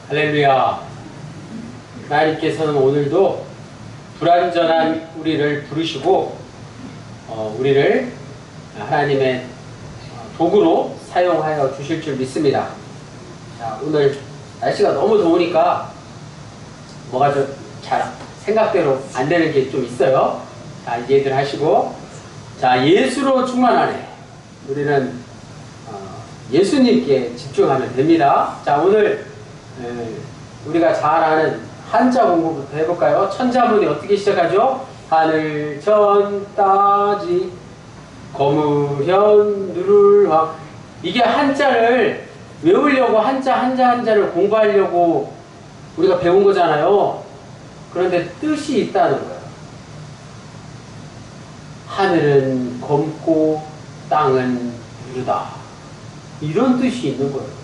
할렐루야. 하나님께서는 오늘도 불완전한 우리를 부르시고 우리를 하나님의 도구로 사용하여 주실 줄 믿습니다. 자, 오늘 날씨가 너무 더우니까 뭐가 좀 잘 생각대로 안 되는 게 좀 있어요. 자, 이해들 하시고, 자, 예수로 충만하네. 우리는 예수님께 집중하면 됩니다. 자, 오늘 우리가 잘 아는 한자 공부부터 해볼까요? 천자문이 어떻게 시작하죠? 하늘 전 따지 거무현 누를황. 이게 한자를 외우려고 한자를 공부하려고 우리가 배운 거잖아요. 그런데 뜻이 있다는 거예요. 하늘은 검고 땅은 누르다. 이런 뜻이 있는 거예요.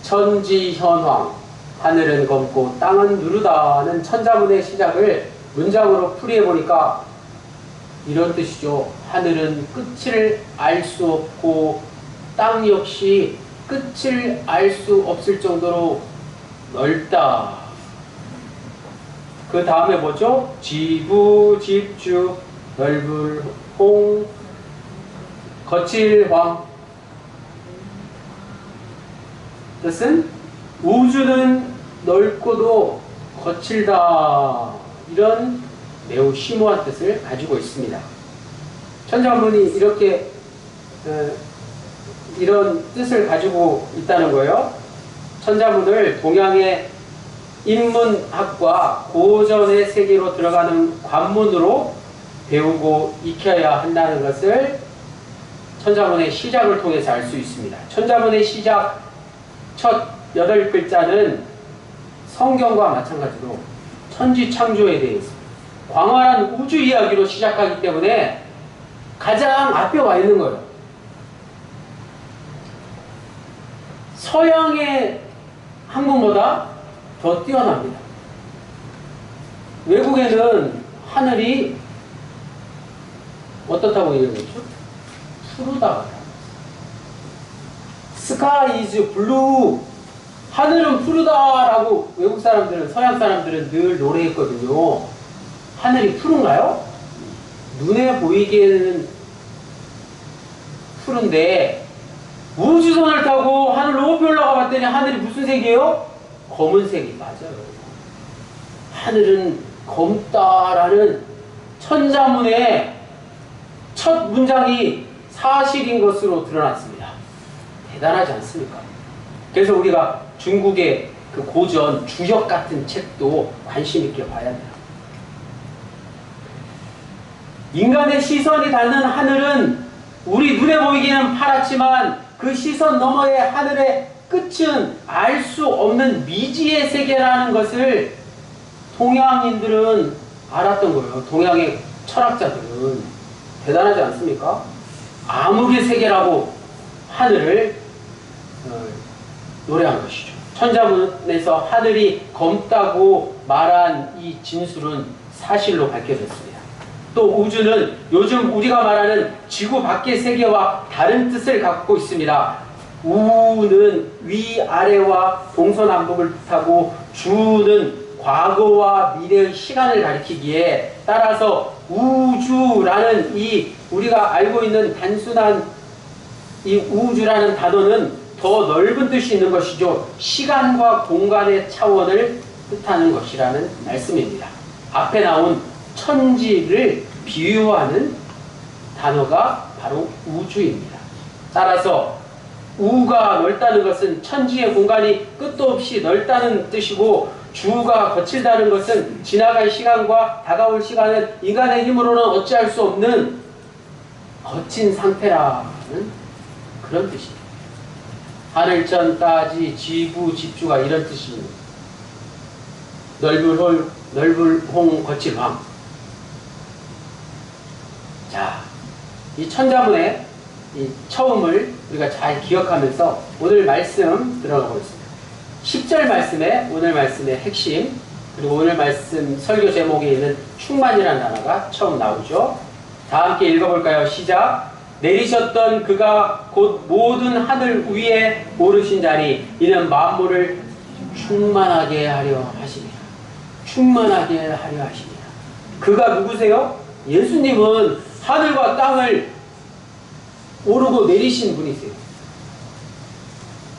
천지현황, 하늘은 검고 땅은 누르다는 천자문의 시작을 문장으로 풀이해보니까 이런 뜻이죠. 하늘은 끝을 알 수 없고 땅 역시 끝을 알 수 없을 정도로 넓다. 그 다음에 뭐죠? 지부, 집주, 넓을, 홍, 거칠, 황. 뜻은 우주는 넓고도 거칠다. 이런 매우 심오한 뜻을 가지고 있습니다. 천자문이 이렇게 이런 뜻을 가지고 있다는 거예요. 천자문을 동양의 인문학과 고전의 세계로 들어가는 관문으로 배우고 익혀야 한다는 것을 천자문의 시작을 통해서 알 수 있습니다. 천자문의 시작 첫 8글자는 성경과 마찬가지로 천지창조에 대해서 광활한 우주 이야기로 시작하기 때문에 가장 앞에 와 있는 거예요. 서양의 학문보다 더 뛰어납니다. 외국에는 하늘이 어떻다고 얘기하죠? 푸르다. Sky is blue. 하늘은 푸르다라고 외국 사람들은, 서양 사람들은 늘 노래했거든요. 하늘이 푸른가요? 눈에 보이기에는 푸른데 우주선을 타고 하늘 높이 올라가 봤더니 하늘이 무슨 색이에요? 검은색이 맞아요. 하늘은 검다라는 천자문의 첫 문장이 사실인 것으로 드러났습니다. 대단하지 않습니까? 그래서 우리가 중국의 그 고전 주역 같은 책도 관심 있게 봐야 돼요. 인간의 시선이 닿는 하늘은 우리 눈에 보이기는 파랗지만 그 시선 너머의 하늘의 끝은 알 수 없는 미지의 세계라는 것을 동양인들은 알았던 거예요. 동양의 철학자들은. 대단하지 않습니까? 암흑의 세계라고 하늘을 노래한 것이죠. 천자문에서 하늘이 검다고 말한 이 진술은 사실로 밝혀졌습니다. 또 우주는 요즘 우리가 말하는 지구 밖의 세계와 다른 뜻을 갖고 있습니다. 우는 위아래와 동서남북을 뜻하고 주는 과거와 미래의 시간을 가리키기에 따라서 우주라는 이 우리가 알고 있는 단순한 이 우주라는 단어는 더 넓은 뜻이 있는 것이죠. 시간과 공간의 차원을 뜻하는 것이라는 말씀입니다. 앞에 나온 천지를 비유하는 단어가 바로 우주입니다. 따라서 우가 넓다는 것은 천지의 공간이 끝도 없이 넓다는 뜻이고, 주가 거칠다는 것은 지나갈 시간과 다가올 시간은 인간의 힘으로는 어찌할 수 없는 거친 상태라는 그런 뜻입니다. 하늘천 따지 지부 집주가 이런 뜻입니다. 넓을 홍 거칠 황. 자, 이 천자문의 이 처음을 우리가 잘 기억하면서 오늘 말씀 들어가 보겠습니다. 10절 말씀에 오늘 말씀의 핵심, 그리고 오늘 말씀 설교 제목에 있는 충만이라는 단어가 처음 나오죠. 다 함께 읽어볼까요? 시작. 내리셨던 그가 곧 모든 하늘 위에 오르신 자니 이는 만물을 충만하게 하려 하시니라. 충만하게 하려 하시니라. 그가 누구세요? 예수님은 하늘과 땅을 오르고 내리신 분이세요.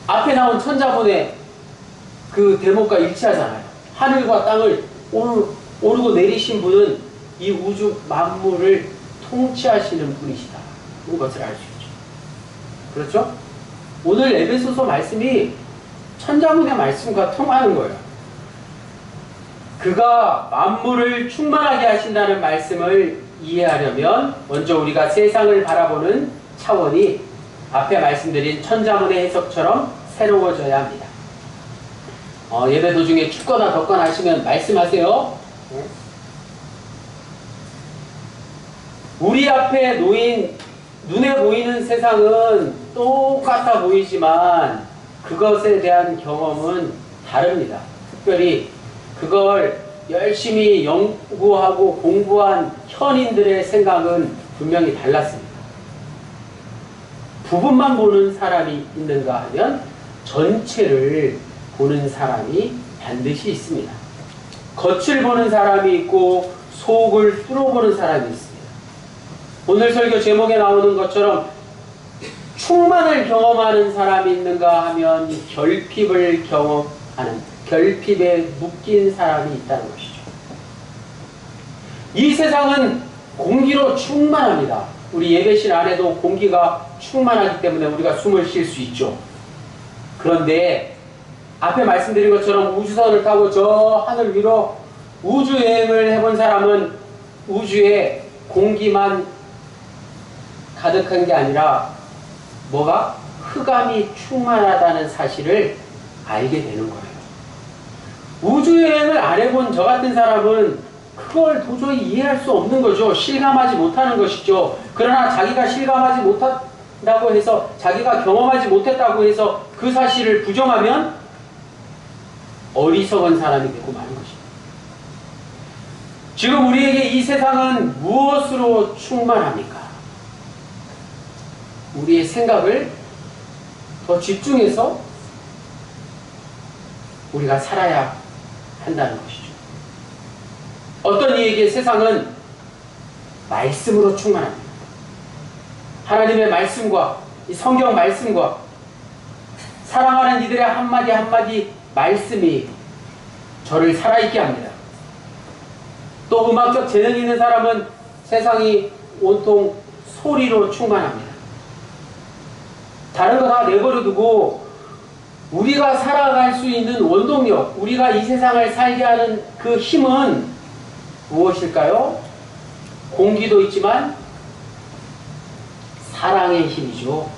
앞에 나온 천자문의 그 대목과 일치하잖아요. 하늘과 땅을 오르고 내리신 분은 이 우주 만물을 통치하시는 분이시다. 이것을 알 수 있죠. 그렇죠? 오늘 에베소서 말씀이 천자문의 말씀과 통하는 거예요. 그가 만물을 충만하게 하신다는 말씀을 이해하려면 먼저 우리가 세상을 바라보는 차원이 앞에 말씀드린 천자문의 해석처럼 새로워져야 합니다. 예배 도중에 춥거나 덥거나 하시면 말씀하세요. 우리 앞에 놓인 눈에 보이는 세상은 똑같아 보이지만 그것에 대한 경험은 다릅니다. 특별히 그걸 열심히 연구하고 공부한 현인들의 생각은 분명히 달랐습니다. 부분만 보는 사람이 있는가 하면 전체를 보는 사람이 반드시 있습니다. 겉을 보는 사람이 있고 속을 뚫어보는 사람이 있습니다. 오늘 설교 제목에 나오는 것처럼 충만을 경험하는 사람이 있는가 하면 결핍을 경험하는, 결핍에 묶인 사람이 있다는 것이죠. 이 세상은 공기로 충만합니다. 우리 예배실 안에도 공기가 충만하기 때문에 우리가 숨을 쉴 수 있죠. 그런데 앞에 말씀드린 것처럼 우주선을 타고 저 하늘 위로 우주 여행을 해본 사람은 우주에 공기만 가득한 게 아니라 뭐가? 흑암이 충만하다는 사실을 알게 되는 거예요. 우주 여행을 안 해본 저 같은 사람은 그걸 도저히 이해할 수 없는 거죠. 실감하지 못하는 것이죠. 그러나 자기가 실감하지 못한다고 해서, 자기가 경험하지 못했다고 해서 그 사실을 부정하면 어리석은 사람이 되고 마는 것입니다. 지금 우리에게 이 세상은 무엇으로 충만합니까? 우리의 생각을 더 집중해서 우리가 살아야 한다는 것이죠. 어떤 이에게 세상은 말씀으로 충만합니다. 하나님의 말씀과 이 성경 말씀과 사랑하는 이들의 한마디 한마디 말씀이 저를 살아있게 합니다. 또 음악적 재능이 있는 사람은 세상이 온통 소리로 충만합니다. 다른 거 다 내버려 두고 우리가 살아갈 수 있는 원동력, 우리가 이 세상을 살게 하는 그 힘은 무엇일까요? 공기도 있지만 사랑의 힘이죠.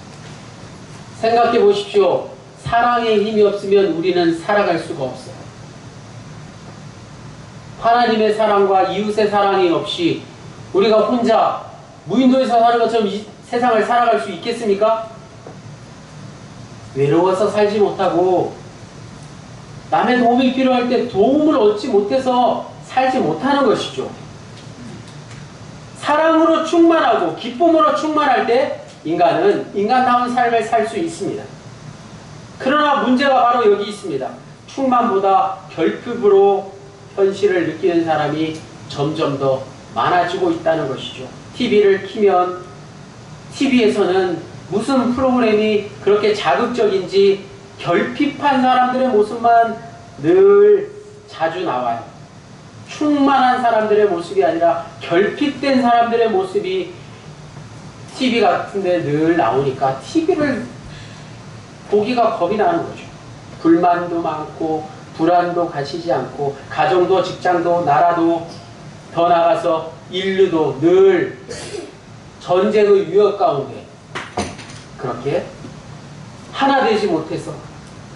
생각해 보십시오. 사랑의 힘이 없으면 우리는 살아갈 수가 없어요. 하나님의 사랑과 이웃의 사랑이 없이 우리가 혼자 무인도에서 사는 것처럼 이 세상을 살아갈 수 있겠습니까? 외로워서 살지 못하고 남의 도움이 필요할 때 도움을 얻지 못해서 살지 못하는 것이죠. 사랑으로 충만하고 기쁨으로 충만할 때 인간은 인간다운 삶을 살 수 있습니다. 그러나 문제가 바로 여기 있습니다. 충만보다 결핍으로 현실을 느끼는 사람이 점점 더 많아지고 있다는 것이죠. TV를 켜면 TV에서는 무슨 프로그램이 그렇게 자극적인지 결핍한 사람들의 모습만 늘 자주 나와요. 충만한 사람들의 모습이 아니라 결핍된 사람들의 모습이 TV 같은데 늘 나오니까 TV를 보기가 겁이 나는 거죠. 불만도 많고 불안도 가시지 않고 가정도 직장도 나라도 더 나가서 인류도 늘 전쟁의 위협 가운데 그렇게 하나 되지 못해서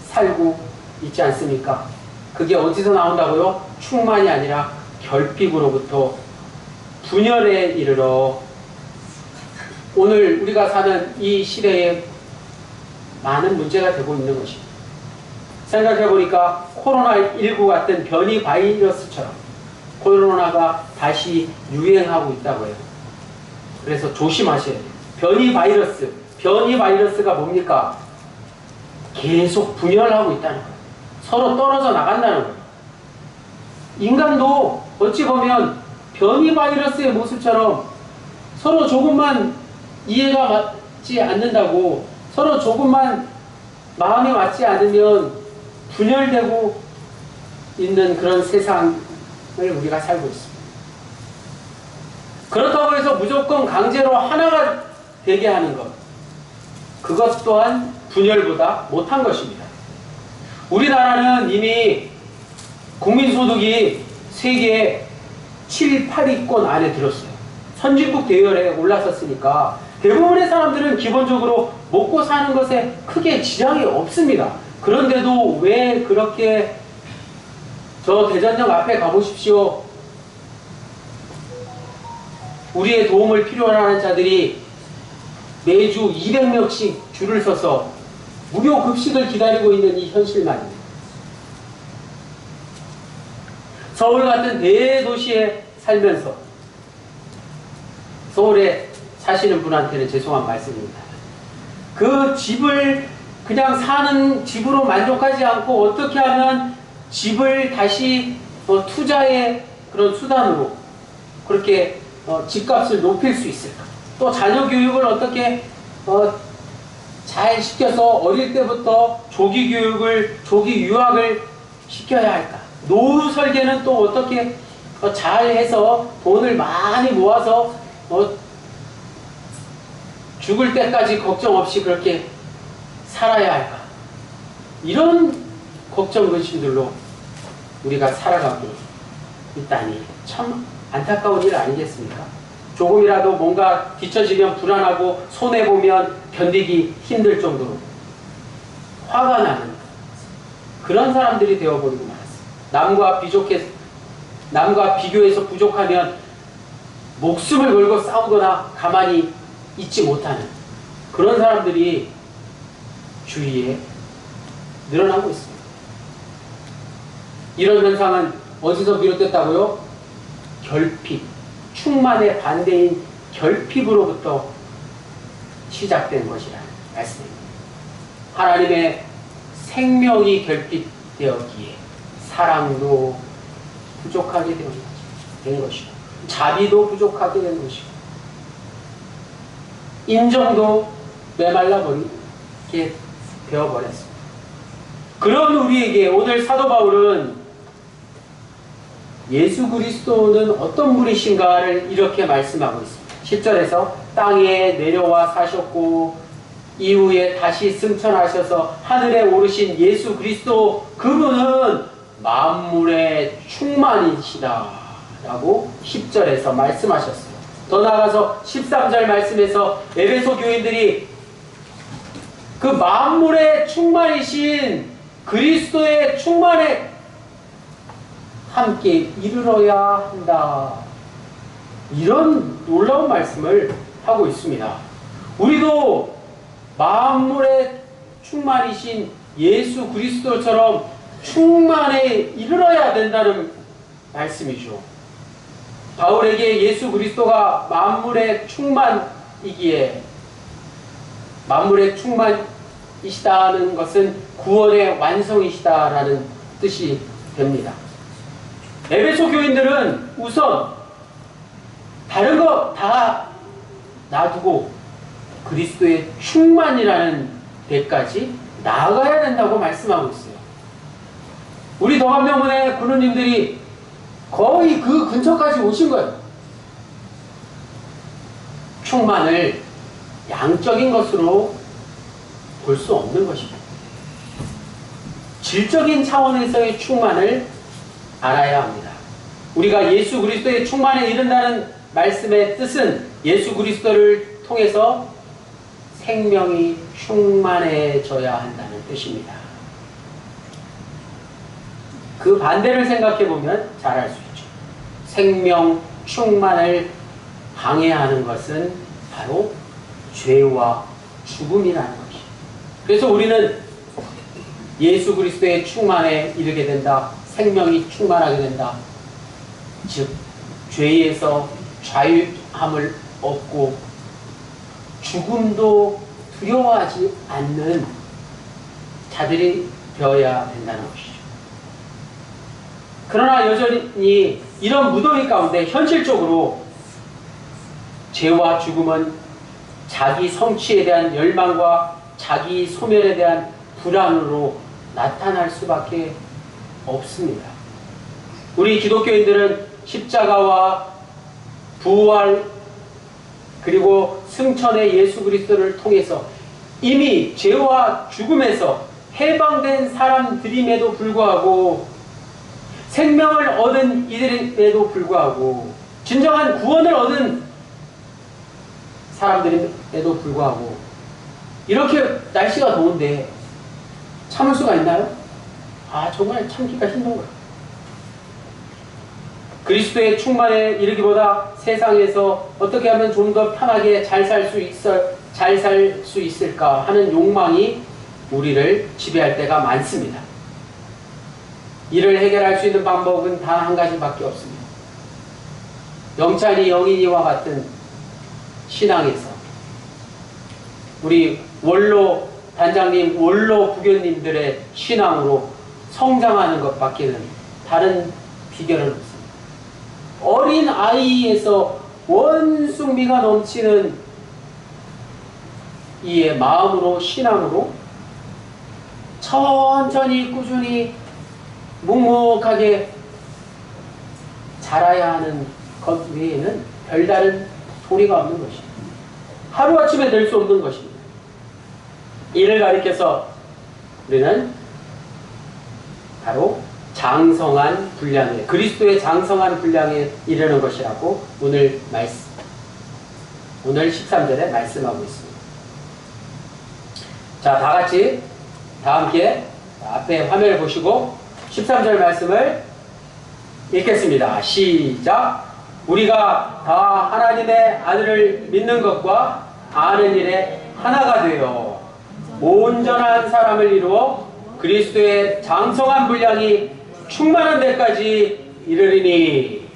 살고 있지 않습니까? 그게 어디서 나온다고요? 충만이 아니라 결핍으로부터 분열에 이르러 오늘 우리가 사는 이 시대에 많은 문제가 되고 있는 것입니다. 생각해보니까 코로나19 같은 변이 바이러스처럼 코로나가 다시 유행하고 있다고 해요. 그래서 조심하셔야 돼요. 변이 바이러스. 변이 바이러스가 뭡니까? 계속 분열하고 있다는 거예요. 서로 떨어져 나간다는 거예요. 인간도 어찌 보면 변이 바이러스의 모습처럼 서로 조금만 이해가 맞지 않는다고, 서로 조금만 마음이 맞지 않으면 분열되고 있는 그런 세상을 우리가 살고 있습니다. 그렇다고 해서 무조건 강제로 하나가 되게 하는 것, 그것 또한 분열보다 못한 것입니다. 우리나라는 이미 국민소득이 세계 7, 8위권 안에 들었어요. 선진국 대열에 올라섰으니까 대부분의 사람들은 기본적으로 먹고 사는 것에 크게 지장이 없습니다. 그런데도 왜 그렇게, 저 대전역 앞에 가보십시오. 우리의 도움을 필요로 하는 자들이 매주 200명씩 줄을 서서 무료 급식을 기다리고 있는 이 현실만입니다. 서울 같은 대도시에 살면서, 서울에 사시는 분한테는 죄송한 말씀입니다. 그 집을 그냥 사는 집으로 만족하지 않고 어떻게 하면 집을 다시 투자의 그런 수단으로 그렇게 집값을 높일 수 있을까? 또 자녀 교육을 어떻게 잘 시켜서 어릴 때부터 조기 교육을, 조기 유학을 시켜야 할까? 노후 설계는 또 어떻게 잘 해서 돈을 많이 모아서 죽을 때까지 걱정 없이 그렇게 살아야 할까? 이런 걱정 근심들로 우리가 살아가고 있다니 참 안타까운 일 아니겠습니까? 조금이라도 뭔가 뒤처지면 불안하고 손해보면 견디기 힘들 정도로 화가 나는 그런 사람들이 되어버리고 말았습니다. 남과 비교해서 부족하면 목숨을 걸고 싸우거나 가만히 있지 못하는 그런 사람들이 주위에 늘어나고 있습니다. 이런 현상은 어디서 비롯됐다고요? 결핍, 충만의 반대인 결핍으로부터 시작된 것이라는 말씀입니다. 하나님의 생명이 결핍되었기에 사랑도 부족하게 된 것이고, 자비도 부족하게 된 것이고, 인정도 메말라버리게 되어버렸습니다. 그런 우리에게 오늘 사도 바울은 예수 그리스도는 어떤 분이신가를 이렇게 말씀하고 있습니다. 10절에서 땅에 내려와 사셨고 이후에 다시 승천하셔서 하늘에 오르신 예수 그리스도, 그분은 만물의 충만이시다 라고 10절에서 말씀하셨어요. 더 나아가서 13절 말씀에서 에베소 교인들이 그 만물의 충만이신 그리스도의 충만에 함께 이르러야 한다, 이런 놀라운 말씀을 하고 있습니다. 우리도 만물의 충만이신 예수 그리스도처럼 충만에 이르러야 된다는 말씀이죠. 바울에게 예수 그리스도가 만물의 충만이기에, 만물의 충만이시다는 것은 구원의 완성이시다라는 뜻이 됩니다. 에베소 교인들은 우선 다른 거 다 놔두고 그리스도의 충만이라는 데까지 나아가야 된다고 말씀하고 있어요. 우리 더감명문의 군우님들이 거의 그 근처까지 오신 거예요. 충만을 양적인 것으로 볼 수 없는 것입니다. 질적인 차원에서의 충만을 알아야 합니다. 우리가 예수 그리스도의 충만에 이른다는 말씀의 뜻은 예수 그리스도를 통해서 생명이 충만해져야 한다는 뜻입니다. 그 반대를 생각해 보면 잘 알 수 있죠. 생명 충만을 방해하는 것은 바로 죄와 죽음이라는 것이죠. 그래서 우리는 예수 그리스도의 충만에 이르게 된다, 생명이 충만하게 된다, 즉 죄에서 자유함을 얻고 죽음도 두려워하지 않는 자들이 되어야 된다는 것이죠. 그러나 여전히 이런 무더위 가운데 현실적으로 죄와 죽음은 자기 성취에 대한 열망과 자기 소멸에 대한 불안으로 나타날 수밖에 없습니다. 우리 기독교인들은 십자가와 부활 그리고 승천의 예수 그리스도를 통해서 이미 죄와 죽음에서 해방된 사람들임에도 불구하고 생명을 얻은 이들임에도 불구하고 진정한 구원을 얻은 사람들임에도 불구하고 이렇게 날씨가 더운데 참을 수가 있나요? 정말 참기가 힘든 거예요. 그리스도의 충만에 이르기보다 세상에서 어떻게 하면 좀 더 편하게 잘 살 수 있을까 하는 욕망이 우리를 지배할 때가 많습니다. 이를 해결할 수 있는 방법은 단 한 가지밖에 없습니다. 영찬이 영인이와 같은 신앙에서 우리 원로 단장님, 원로 부교님들의 신앙으로 성장하는 것밖에는 다른 비결은 없습니다. 어린 아이에서 원숭미가 넘치는 이의 마음으로 신앙으로 천천히 꾸준히 묵묵하게 자라야 하는 것 외에는 별다른 도리가 없는 것입니다. 하루아침에 될 수 없는 것입니다. 이를 가리켜서 우리는 바로 장성한 분량에, 그리스도의 장성한 분량에 이르는 것이라고 오늘 13절에 말씀하고 있습니다. 자, 다 같이 다 함께 앞에 화면을 보시고 13절 말씀을 읽겠습니다. 시작. 우리가 다 하나님의 아들을 믿는 것과 아는 일에 하나가 되어 온전한 사람을 이루어 그리스도의 장성한 분량이 충만한 데까지 이르리니,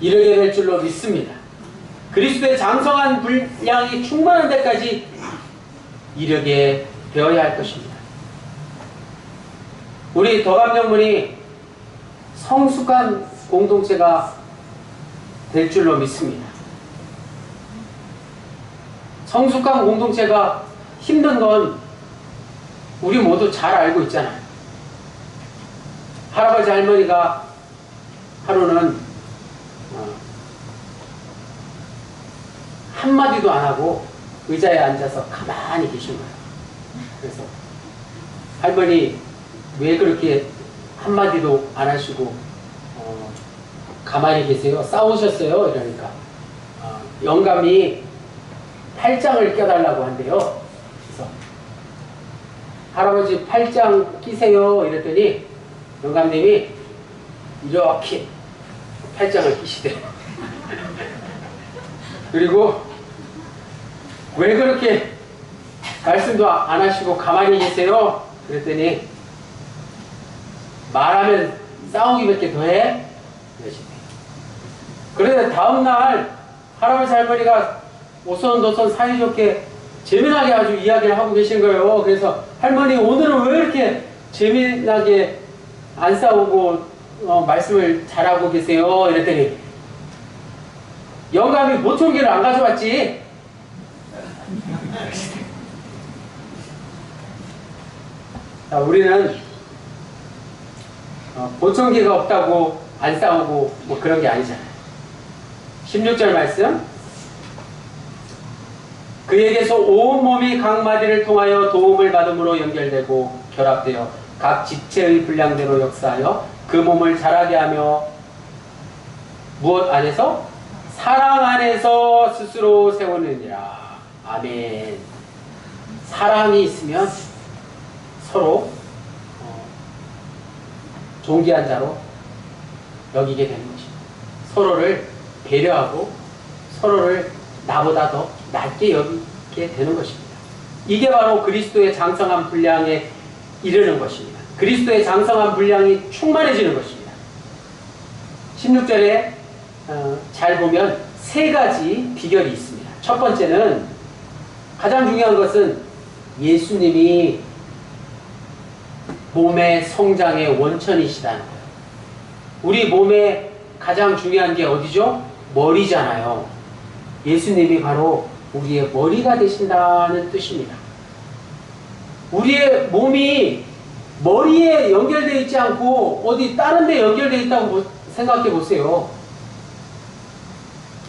이르게 될 줄로 믿습니다. 그리스도의 장성한 분량이 충만한 데까지 이르게 되어야 할 것입니다. 우리 더감령문이 성숙한 공동체가 될 줄로 믿습니다. 성숙한 공동체가 힘든 건 우리 모두 잘 알고 있잖아요. 할아버지 할머니가 하루는 한마디도 안 하고 의자에 앉아서 가만히 계신 거예요. 그래서 할머니 왜 그렇게 한마디도 안 하시고 가만히 계세요? 싸우셨어요? 이러니까 영감이 팔짱을 껴달라고 한대요. 그래서 할아버지 팔짱 끼세요 이랬더니 영감님이 이렇게 팔짱을 끼시대요. 그리고 왜 그렇게 말씀도 안 하시고 가만히 계세요? 그랬더니 말하면 싸우기밖에 더해? 이러시대요. 그런데 다음날 할아버지 할머니가 오손도손 사이좋게 재미나게 아주 이야기를 하고 계신 거예요. 그래서 할머니 오늘은 왜 이렇게 재미나게 안 싸우고 말씀을 잘하고 계세요? 이랬더니 영감이 모청기를 안 가져왔지. 자, 우리는 모청기가 없다고 안 싸우고 뭐 그런 게 아니잖아요. 16절 말씀. 그에게서 온몸이 각 마디를 통하여 도움을 받음으로 연결되고 결합되어 각 지체의 분량대로 역사하여 그 몸을 자라게 하며 무엇 안에서? 사랑 안에서 스스로 세우느니라. 아멘. 사랑이 있으면 서로 존귀한 자로 여기게 되는 것입니다. 서로를 배려하고 서로를 나보다 더 낮게 여기게 되는 것입니다. 이게 바로 그리스도의 장성한 분량에 이르는 것입니다. 그리스도의 장성한 분량이 충만해지는 것입니다. 16절에 잘 보면 세 가지 비결이 있습니다. 첫 번째는 가장 중요한 것은 예수님이 몸의 성장의 원천이시다는 거예요. 우리 몸에 가장 중요한 게 어디죠? 머리잖아요. 예수님이 바로 우리의 머리가 되신다는 뜻입니다. 우리의 몸이 머리에 연결되어 있지 않고 어디 다른 데 연결되어 있다고 생각해 보세요.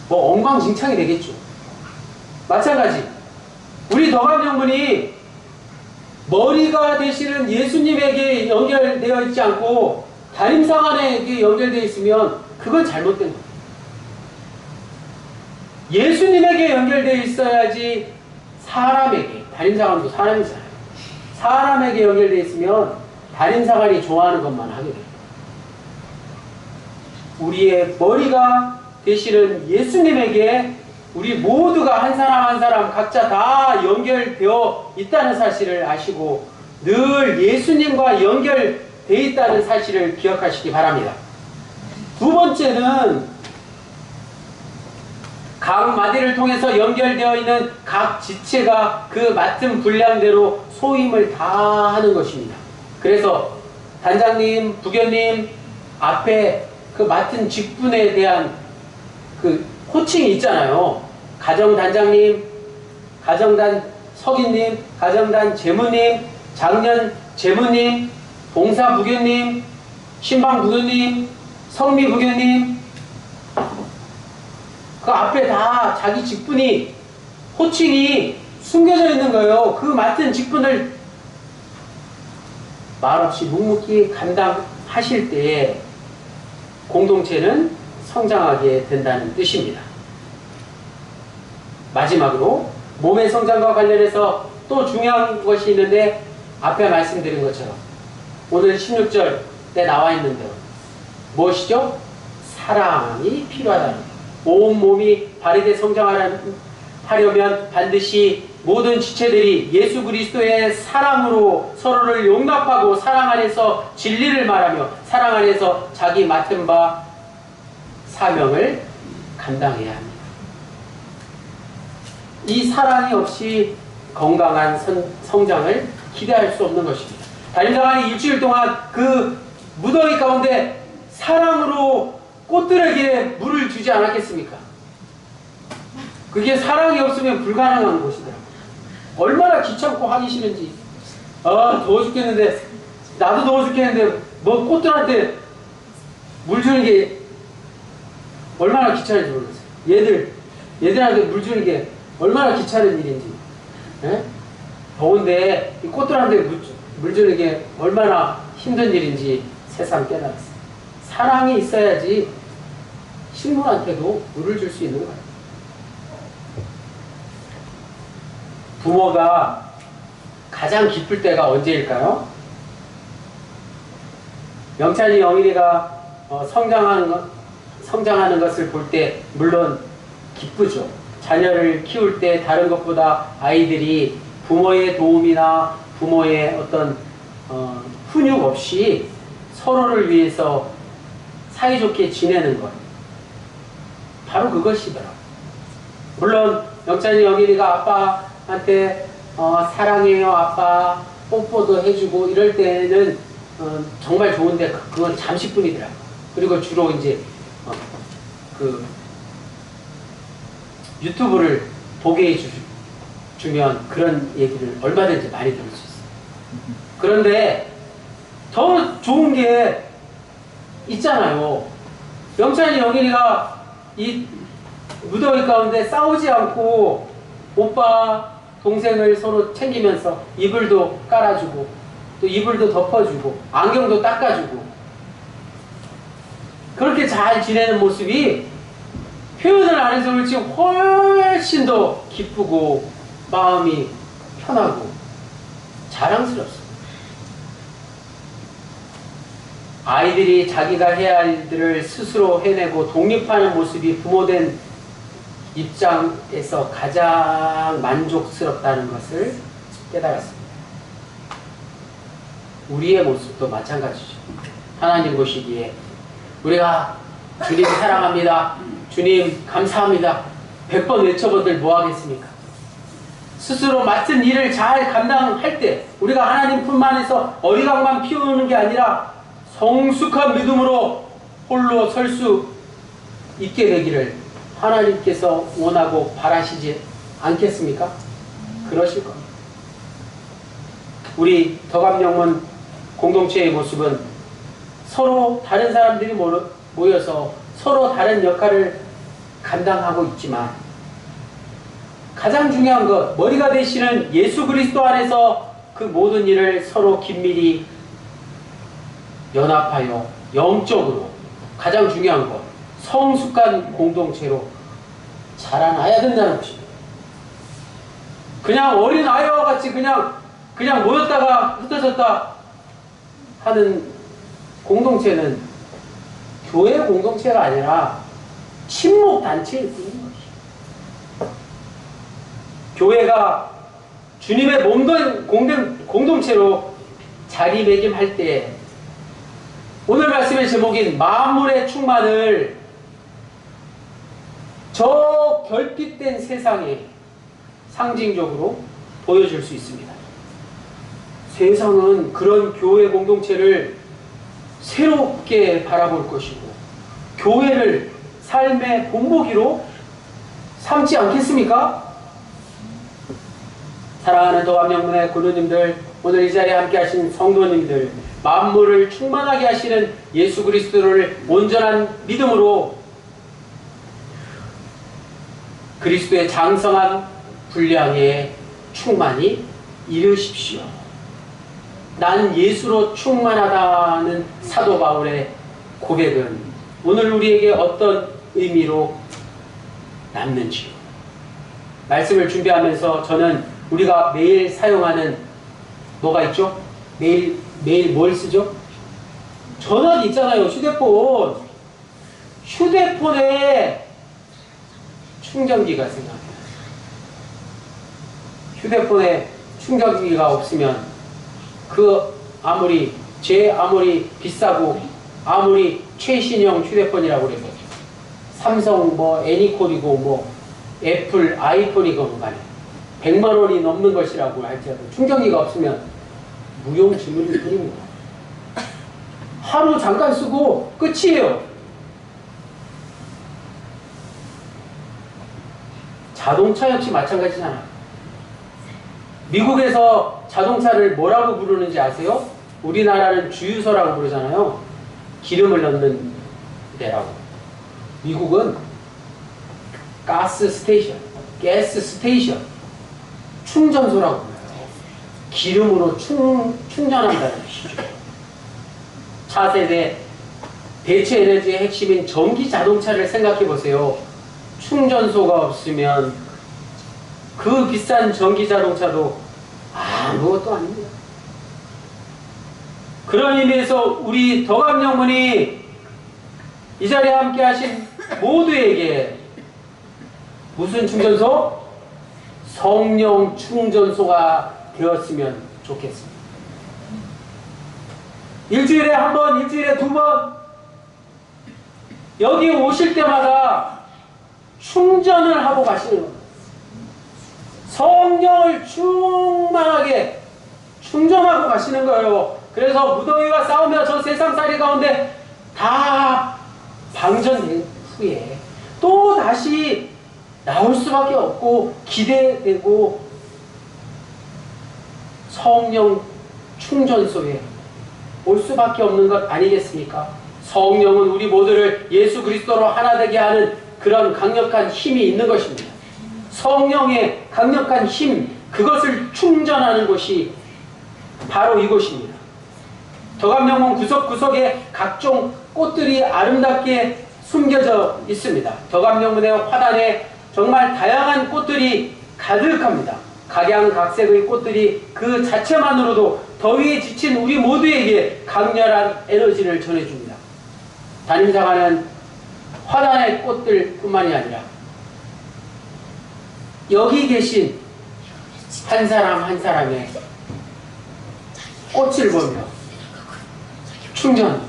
뭐 엉망진창이 되겠죠. 마찬가지 우리 더감정문이 머리가 되시는 예수님에게 연결되어 있지 않고 다림상안에게 연결되어 있으면 그건 잘못된 거예요. 예수님에게 연결되어 있어야지 사람에게, 다림상안도 사람이잖아요. 사람에게 연결되어 있으면 다림상안이 좋아하는 것만 하게 돼요. 우리의 머리가 되시는 예수님에게 우리 모두가 한 사람 한 사람 각자 다 연결되어 있다는 사실을 아시고 늘 예수님과 연결되어 있다는 사실을 기억하시기 바랍니다. 두 번째는 각 마디를 통해서 연결되어 있는 각 지체가 그 맡은 분량대로 소임을 다 하는 것입니다. 그래서 단장님, 부교님 앞에 그 맡은 직분에 대한 그 호칭이 있잖아요. 가정단장님, 가정단 서기님, 가정단 재무님, 장년 재무님, 봉사 부교님, 신방 부교님, 성미 부교님, 그 앞에 다 자기 직분이, 호칭이 숨겨져 있는 거예요. 그 맡은 직분을 말없이 묵묵히 감당하실 때에 공동체는 성장하게 된다는 뜻입니다. 마지막으로 몸의 성장과 관련해서 또 중요한 것이 있는데 앞에 말씀드린 것처럼 오늘 16절에 나와 있는 대로 무엇이죠? 사랑이 필요하다는 거예요. 온 몸이 발휘돼 성장하려면 반드시 모든 지체들이 예수 그리스도의 사랑으로 서로를 용납하고 사랑 안에서 진리를 말하며 사랑 안에서 자기 맡은 바 사명을 감당해야 합니다. 이 사랑이 없이 건강한 성장을 기대할 수 없는 것입니다. 다림상안이 일주일 동안 그 무더위 가운데 사랑으로 꽃들에게 물을 주지 않았겠습니까? 그게 사랑이 없으면 불가능한 것이더라고요. 얼마나 귀찮고 하기 싫은지. 더워 죽겠는데, 나도 더워 죽겠는데, 뭐 꽃들한테 물 주는 게 얼마나 귀찮은지 모르겠어요. 얘들한테 물 주는 게 얼마나 귀찮은 일인지. 에? 더운데 이 꽃들한테 물 주는 게 얼마나 힘든 일인지 새삼 깨달았어요. 사랑이 있어야지 식물한테도 물을 줄 수 있는 거예요. 부모가 가장 기쁠 때가 언제일까요? 명찬이 영일이가 성장하는 것을 볼 때 물론 기쁘죠. 자녀를 키울 때 다른 것보다 아이들이 부모의 도움이나 부모의 어떤 훈육 없이 서로를 위해서 사이좋게 지내는 것, 바로 그것이더라고요. 물론 영찬이 영일이가 아빠한테 사랑해요 아빠 뽀뽀도 해주고 이럴 때는 정말 좋은데 그건 잠시뿐이더라고요. 그리고 주로 이제 그 유튜브를 보게 해주면 그런 얘기를 얼마든지 많이 들을 수 있어요. 그런데 더 좋은 게 있잖아요. 영찬이 영일이가 이 무더위 가운데 싸우지 않고 오빠 동생을 서로 챙기면서 이불도 깔아주고 또 이불도 덮어주고 안경도 닦아주고 그렇게 잘 지내는 모습이 표현을 안 해서 그렇지 훨씬 더 기쁘고 마음이 편하고 자랑스럽습니다. 아이들이 자기가 해야 할 일들을 스스로 해내고 독립하는 모습이 부모된 입장에서 가장 만족스럽다는 것을 깨달았습니다. 우리의 모습도 마찬가지죠. 하나님 보시기에 우리가 주님 사랑합니다. 주님 감사합니다. 100번 외쳐본들 뭐 하겠습니까? 스스로 맡은 일을 잘 감당할 때 우리가 하나님 품 안에서 어리광만 피우는 게 아니라 성숙한 믿음으로 홀로 설 수 있게 되기를 하나님께서 원하고 바라시지 않겠습니까? 그러실 겁니다. 우리 덕암영문 공동체의 모습은 서로 다른 사람들이 모여서 서로 다른 역할을 감당하고 있지만 가장 중요한 것, 머리가 되시는 예수 그리스도 안에서 그 모든 일을 서로 긴밀히 연합하여 영적으로 가장 중요한 것, 성숙한 공동체로 자라나야 된다는 것입니다. 그냥 어린 아이와 같이 그냥 모였다가 흩어졌다 하는 공동체는 교회 공동체가 아니라 친목 단체일 뿐인 것이죠. 교회가 주님의 몸된 공동체로 자리매김할 때 오늘 말씀의 제목인 만물의 충만을 저 결핍된 세상에 상징적으로 보여줄 수 있습니다. 세상은 그런 교회 공동체를 새롭게 바라볼 것이고 교회를 삶의 본보기로 삼지 않겠습니까? 사랑하는 덕암영문의 구루님들, 오늘 이 자리에 함께 하신 성도님들, 만물을 충만하게 하시는 예수 그리스도를 온전한 믿음으로 그리스도의 장성한 분량에 충만히 이르십시오. 난 예수로 충만하다는 사도 바울의 고백은 오늘 우리에게 어떤 의미로 남는지요. 말씀을 준비하면서 저는 우리가 매일 사용하는 뭐가 있죠? 매일 뭘 쓰죠? 전화기 있잖아요. 휴대폰. 휴대폰에 충전기가 생각해요. 휴대폰에 충전기가 없으면 아무리 비싸고 아무리 최신형 휴대폰이라고 그래서 삼성 애니콜이고 애플 아이폰이고 간에 100만 원이 넘는 것이라고 할지라도 충전기가 없으면 무용지물일 뿐입니다. 하루 잠깐 쓰고 끝이에요. 자동차 역시 마찬가지잖아요. 미국에서 자동차를 뭐라고 부르는지 아세요? 우리나라는 주유소라고 부르잖아요. 기름을 넣는 데라고. 미국은 가스 스테이션, 충전소라고 불러요. 기름으로 충전한다는 뜻이죠. 차세대 대체 에너지의 핵심인 전기 자동차를 생각해 보세요. 충전소가 없으면 그 비싼 전기 자동차도 아무것도 아닙니다. 그런 의미에서 우리 덕암영문이 이 자리에 함께 하신 모두에게 무슨 충전소? 성령 충전소가 되었으면 좋겠습니다. 일주일에 한 번, 일주일에 두 번 여기 오실 때마다 충전을 하고 가시는 겁니다. 성령을 충만하게 충전하고 가시는 거예요. 그래서 무더위와 싸우며 저 세상살이 가운데 다 방전된 후에 또 다시 나올 수밖에 없고 기대되고 성령 충전소에 올 수밖에 없는 것 아니겠습니까? 성령은 우리 모두를 예수 그리스도로 하나 되게 하는 그런 강력한 힘이 있는 것입니다. 성령의 강력한 힘, 그것을 충전하는 곳이 바로 이곳입니다. 덕암영문 구석구석에 각종 꽃들이 아름답게 숨겨져 있습니다. 덕암영문의 화단에 정말 다양한 꽃들이 가득합니다. 각양각색의 꽃들이 그 자체만으로도 더위에 지친 우리 모두에게 강렬한 에너지를 전해줍니다. 담임사가는 화단의 꽃들 뿐만이 아니라 여기 계신 한 사람 한 사람의 꽃을 보며 충전합니다.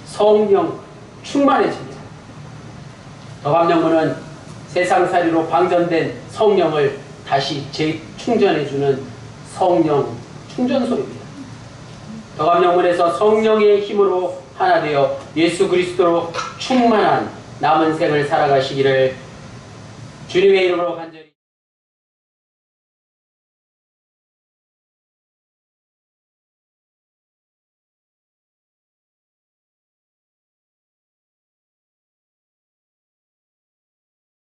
성령 충만해집니다. 덕암영문은 세상살이로 방전된 성령을 다시 재충전해주는 성령 충전소입니다. 덕암영문에서 성령의 힘으로 하나 되어 예수 그리스도로 충만한 남은 생을 살아가시기를 주님의 이름으로 간절히